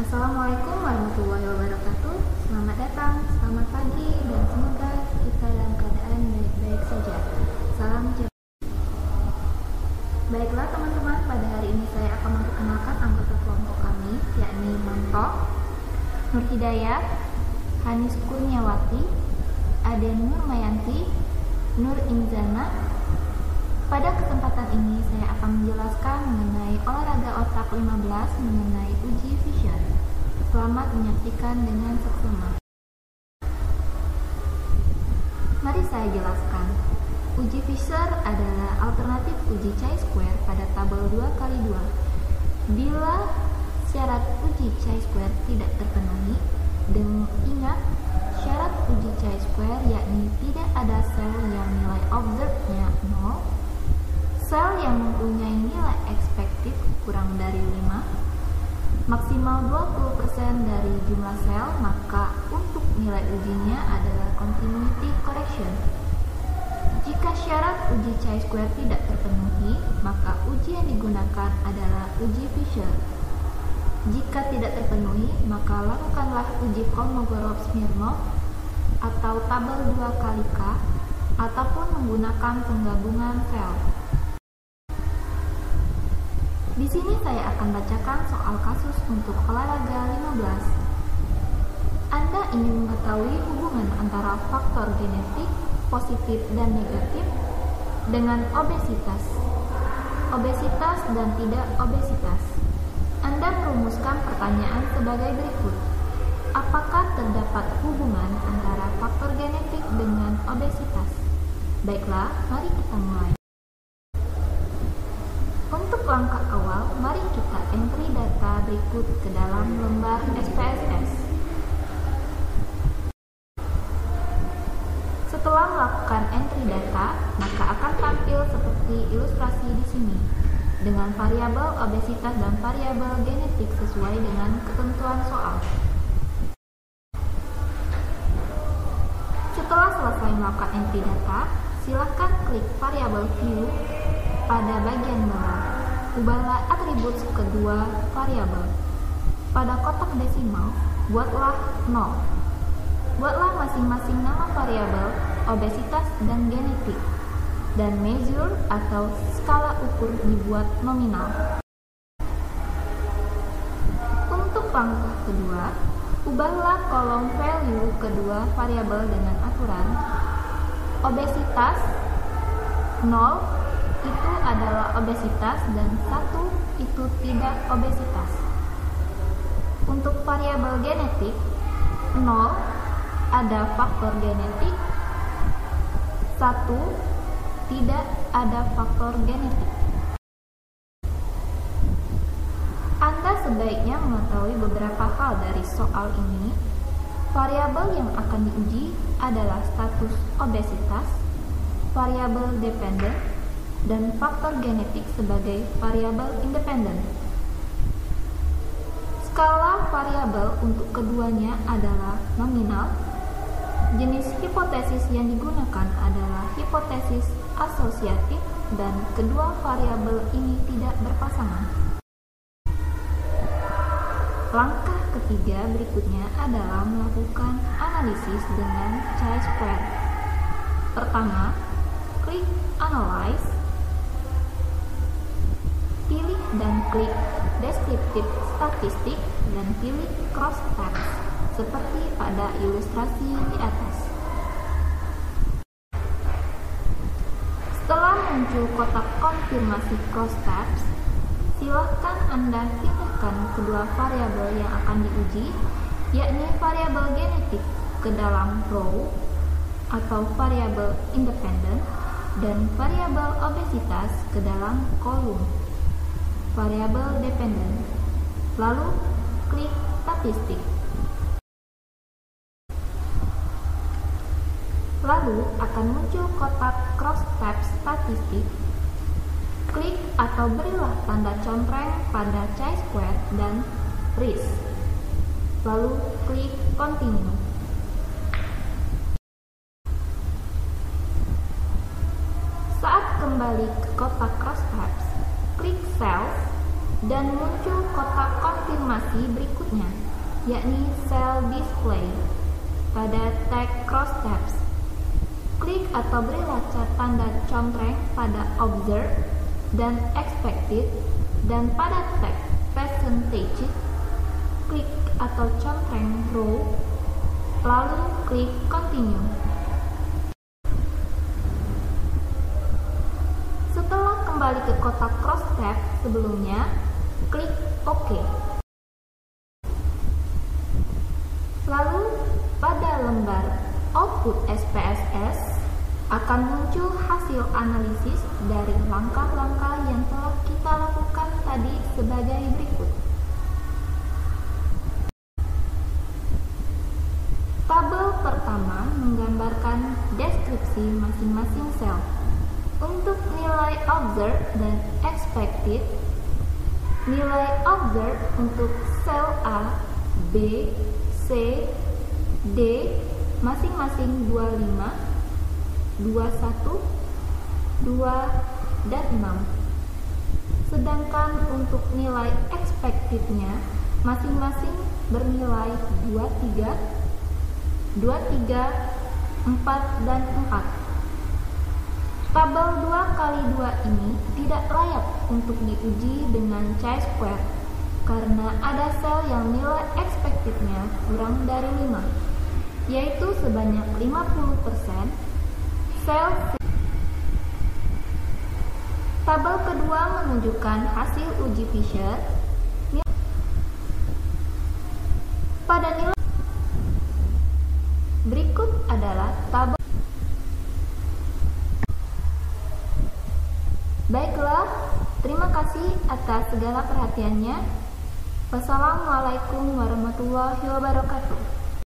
Assalamualaikum warahmatullahi wabarakatuh. Selamat datang, selamat pagi, dan semoga kita dalam keadaan baik-baik saja. Salam sejahtera. Baiklah teman-teman, pada hari ini saya akan memperkenalkan anggota kelompok kami, yakni Manto, Nur Hidayat, Hanis Kurniawati, Aden Nurmayanti, Nur Inzana. Pada kesempatan ini saya akan menjelaskan mengenai olahraga otak 15 mengenai uji Fisher. Selamat menyaksikan dengan seksama. Mari saya jelaskan. Uji Fisher adalah alternatif uji chi-square pada tabel 2x2. Bila syarat uji chi-square tidak terpenuhi, dan ingat syarat uji chi-square yakni tidak ada sel yang nilai observed-nya 0, sel yang mempunyai nilai ekspektif kurang dari 5, maksimal 20% dari jumlah sel, maka untuk nilai ujinya adalah continuity correction. Jika syarat uji chi-square tidak terpenuhi, maka uji yang digunakan adalah uji Fisher. Jika tidak terpenuhi, maka lakukanlah uji Kolmogorov-Smirnov atau tabel 2x K ataupun menggunakan penggabungan sel. Di sini saya akan bacakan soal kasus untuk olahraga 15. Anda ingin mengetahui hubungan antara faktor genetik, positif dan negatif, dengan obesitas dan tidak obesitas. Anda merumuskan pertanyaan sebagai berikut. Apakah terdapat hubungan antara faktor genetik dengan obesitas? Baiklah, mari kita mulai. Untuk langkah awal, mari kita entry data berikut ke dalam lembar SPSS. Setelah melakukan entry data, maka akan tampil seperti ilustrasi di sini, dengan variabel obesitas dan variabel genetik sesuai dengan ketentuan soal. Setelah selesai melakukan entry data, silakan klik variabel view pada bagian bawah. Ubahlah atribut kedua variabel. Pada kotak desimal, buatlah 0. Buatlah masing-masing nama variabel, obesitas dan genetik, dan measure atau skala ukur dibuat nominal. Untuk langkah kedua, ubahlah kolom value kedua variabel dengan aturan obesitas 0 itu adalah obesitas dan 1 itu tidak obesitas. Untuk variabel genetik 0 ada faktor genetik, 1 tidak ada faktor genetik. Anda sebaiknya mengetahui beberapa hal dari soal ini. Variabel yang akan diuji adalah status obesitas, variabel dependen, dan faktor genetik sebagai variabel independen. Skala variabel untuk keduanya adalah nominal. Jenis hipotesis yang digunakan adalah hipotesis asosiatif dan kedua variabel ini tidak berpasangan. Langkah ketiga berikutnya adalah melakukan analisis dengan chi-square. Pertama, klik Analyze, pilih dan klik Descriptive Statistic dan pilih Cross Tabs seperti pada ilustrasi di atas. Setelah muncul kotak konfirmasi Cross Tabs, silakan Anda pindahkan kedua variabel yang akan diuji, yakni variabel genetik ke dalam row atau variabel independen dan variabel obesitas ke dalam kolom variabel dependen. Lalu klik statistik. Lalu akan muncul kotak cross tab statistik. Klik atau berilah tanda contreng pada chi-square dan RIS. Lalu klik continue. Saat kembali ke kotak cross tabs, klik cells dan muncul kotak konfirmasi berikutnya, yakni cell display pada tag crosstabs. Klik atau berilah tanda contreng pada observed dan expected, dan pada tag percentage, klik atau contreng row, lalu klik continue. Setelah kembali ke kotak crosstab sebelumnya, klik OK. Lalu pada lembar output SPSS akan muncul hasil analisis dari langkah-langkah yang telah kita lakukan tadi sebagai berikut. Tabel pertama menggambarkan deskripsi masing-masing sel. Untuk nilai observed dan expected, nilai observed untuk sel A, B, C, D masing-masing 25, 21, 2, dan 6. Sedangkan untuk nilai expected-nya masing-masing bernilai 23, 23, 4, dan 4. Tabel 2x2 ini tidak layak untuk diuji dengan chi-square karena ada sel yang nilai expected-nya kurang dari 5, yaitu sebanyak 50% sel. Tabel kedua menunjukkan hasil uji Fisher pada nilai. Berikut adalah tabel. Baiklah, terima kasih atas segala perhatiannya. Wassalamualaikum warahmatullahi wabarakatuh.